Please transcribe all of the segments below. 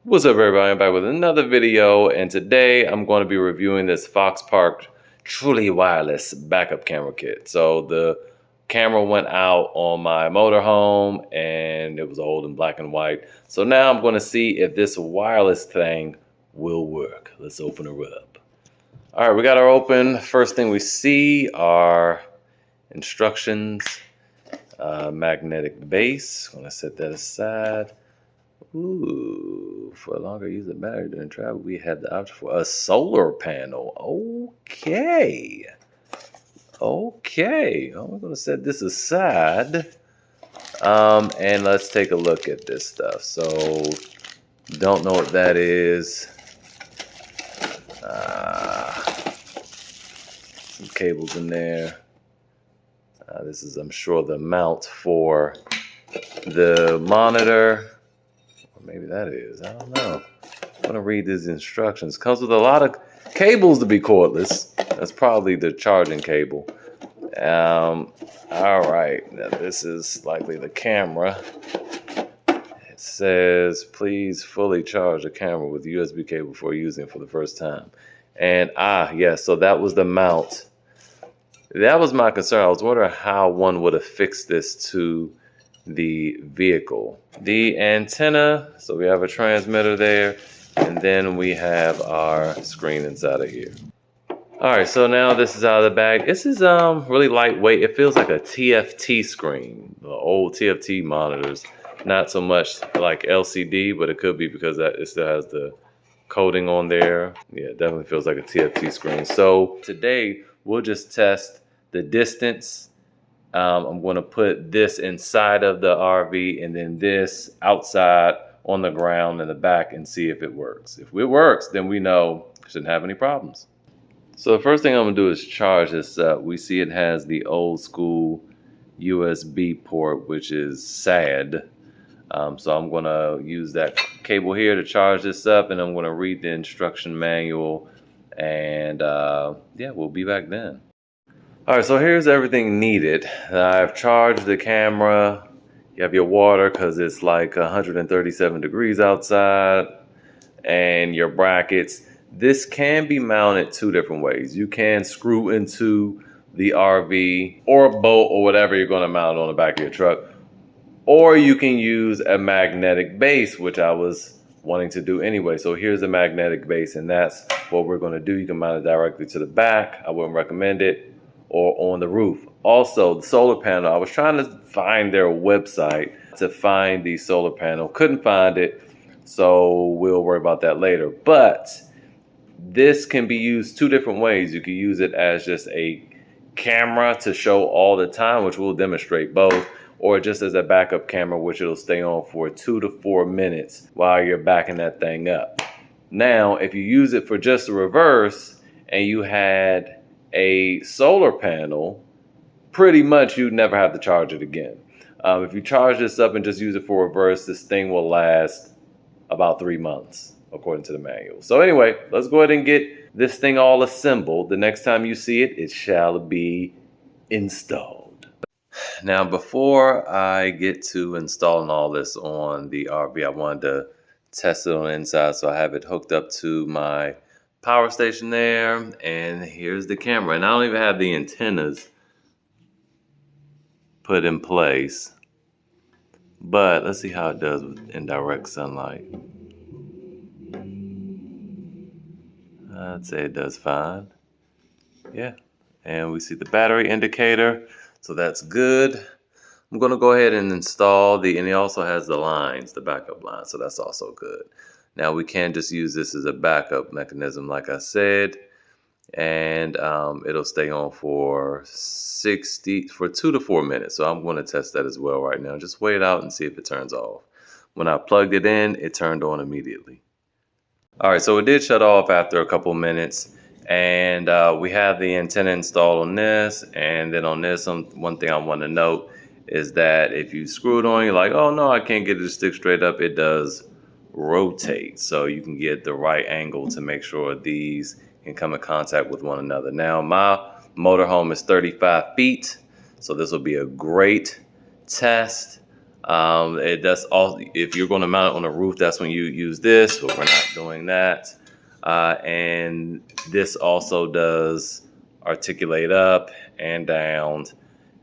What's up, everybody? I'm back with another video, and today I'm going to be reviewing this FoxPark truly wireless backup camera kit. So the camera went out on my motorhome and it was old and black and white. So now I'm going to see if this wireless thing will work. Let's open her up. All right, we got her open. First thing we see are instructions, magnetic base. I'm going to set that aside. Ooh, for a longer use of battery during travel, we have the option for a solar panel. Okay. I'm going to set this aside. And let's take a look at this stuff. So, don't know what that is. Some cables in there. This is, I'm sure, the mount for the monitor. Maybe that is. I don't know. I'm going to read these instructions. Comes with a lot of cables to be cordless. That's probably the charging cable. All right. Now, this is likely the camera. It says, please fully charge the camera with USB cable before using it for the first time. And, yes, so that was the mount. That was my concern. I was wondering how one would have fixed this to the vehicle. The antenna, so we have a transmitter there, and then we have our screen inside of here. All right, so now this is out of the bag. This is really lightweight. It feels like a TFT screen, the old TFT monitors. Not so much like LCD, but it could be because it still has the coating on there. Yeah, it definitely feels like a TFT screen. So today we'll just test the distance. I'm going to put this inside of the RV and then this outside on the ground in the back and see if it works. If it works, then we know we shouldn't have any problems. So the first thing I'm going to do is charge this up. We see it has the old school USB port, which is sad. So I'm going to use that cable here to charge this up, and I'm going to read the instruction manual, and yeah, we'll be back then. All right, so here's everything needed. I've charged the camera. You have your water because it's like 137 degrees outside, and your brackets. This can be mounted two different ways. You can screw into the RV or a boat or whatever you're going to mount on the back of your truck, or you can use a magnetic base, which I was wanting to do anyway. So here's a magnetic base, and that's what we're going to do. You can mount it directly to the back. I wouldn't recommend it. Or on the roof. Also, the solar panel, I was trying to find their website to find the solar panel. Couldn't find it, so we'll worry about that later. But this can be used two different ways. You can use it as just a camera to show all the time, which we'll demonstrate both, or just as a backup camera, which it'll stay on for 2 to 4 minutes while you're backing that thing up. Now, if you use it for just the reverse and you had a solar panel, pretty much you'd never have to charge it again. If you charge this up and just use it for reverse, this thing will last about 3 months, according to the manual. So anyway, let's go ahead and get this thing all assembled. The next time you see it, it shall be installed. Now, before I get to installing all this on the RV, I wanted to test it on the inside, so I have it hooked up to my power station there, and here's the camera. And I don't even have the antennas put in place, but let's see how it does in direct sunlight. I'd say it does fine. Yeah, and we see the battery indicator, so that's good. I'm going to go ahead and install and it also has the lines, the backup lines, so that's also good. Now we can just use this as a backup mechanism, like I said, and it'll stay on for 2 to 4 minutes. So I'm going to test that as well right now. Just wait out and see if it turns off. When I plugged it in, it turned on immediately. All right, so it did shut off after a couple minutes, and we have the antenna installed on this, and then on this, one thing I want to note is that if you screw it on, you're like, oh no, I can't get it to stick straight up. It does rotate, so you can get the right angle to make sure these can come in contact with one another. Now, my motorhome is 35 feet, so this will be a great test. It does all. If you're going to mount it on a roof, that's when you use this, but we're not doing that. And this also does articulate up and down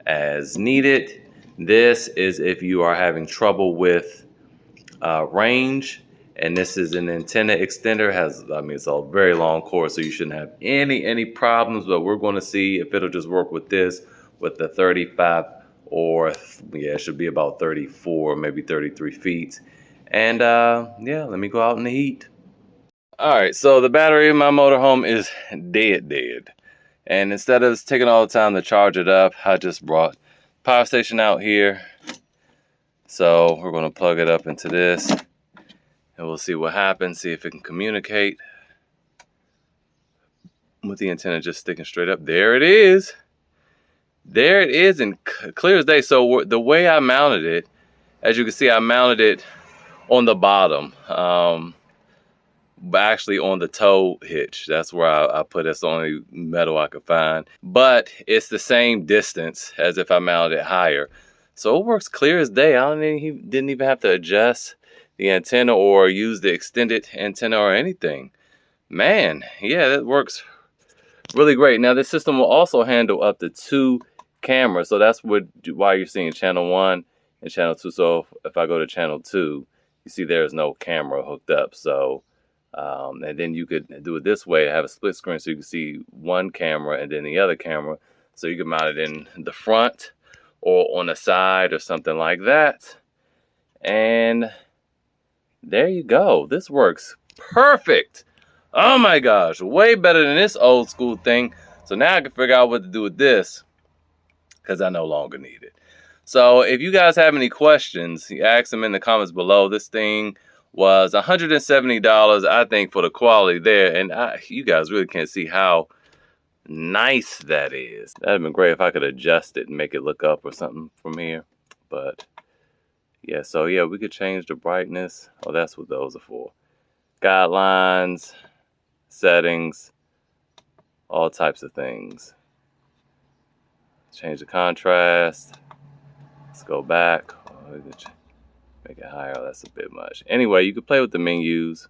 as needed. This is if you are having trouble with range, and this is an antenna extender. It's a very long cord, so you shouldn't have any problems. But we're going to see if it'll just work with this, with the 35, or yeah, it should be about 34, maybe 33 feet. And yeah, let me go out in the heat. All right, so the battery in my motorhome is dead. And instead of taking all the time to charge it up, I just brought power station out here. So we're going to plug it up into this, and we'll see what happens, see if it can communicate with the antenna just sticking straight up. There it is. There it is, and clear as day. So the way I mounted it, as you can see, I mounted it on the bottom, actually on the toe hitch. That's where I put it. That's the only metal I could find. But it's the same distance as if I mounted it higher. So it works clear as day. He didn't even have to adjust the antenna or use the extended antenna or anything. Man, yeah, that works really great. Now this system will also handle up to 2 cameras. So that's why you're seeing channel 1 and channel 2. So if I go to channel 2, you see there's no camera hooked up. So and then you could do it this way, have a split screen so you can see one camera and then the other camera. So you can mount it in the front or on the side or something like that. And there you go. This works perfect. Oh my gosh, way better than this old school thing. So now I can figure out what to do with this because I no longer need it. So if you guys have any questions, you ask them in the comments below. This thing was $170, I think, for the quality there. And you guys really can't see how nice that is. That'd have been great if I could adjust it and make it look up or something from here. But yeah, so yeah, we could change the brightness. Oh, that's what those are for. Guidelines, settings, all types of things. Change the contrast. Let's go back. Oh, make it higher. Oh, that's a bit much. Anyway, you can play with the menus.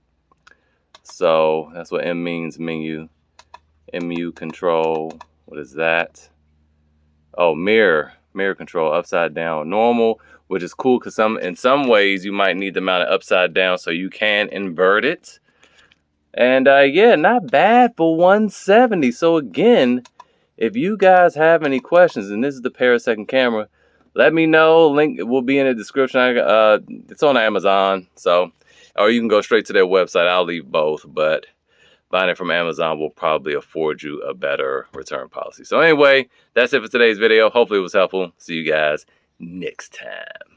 So that's what M means, menu. MU control. What is that? Oh, mirror control, upside down, normal, which is cool because in some ways you might need to mount it upside down so you can invert it. And yeah, not bad for $170. So again, if you guys have any questions, and this is the parasecond camera, let me know. Link will be in the description. It's on Amazon, so, or you can go straight to their website. I'll leave both, but buying it from Amazon will probably afford you a better return policy. So anyway, that's it for today's video. Hopefully it was helpful. See you guys next time.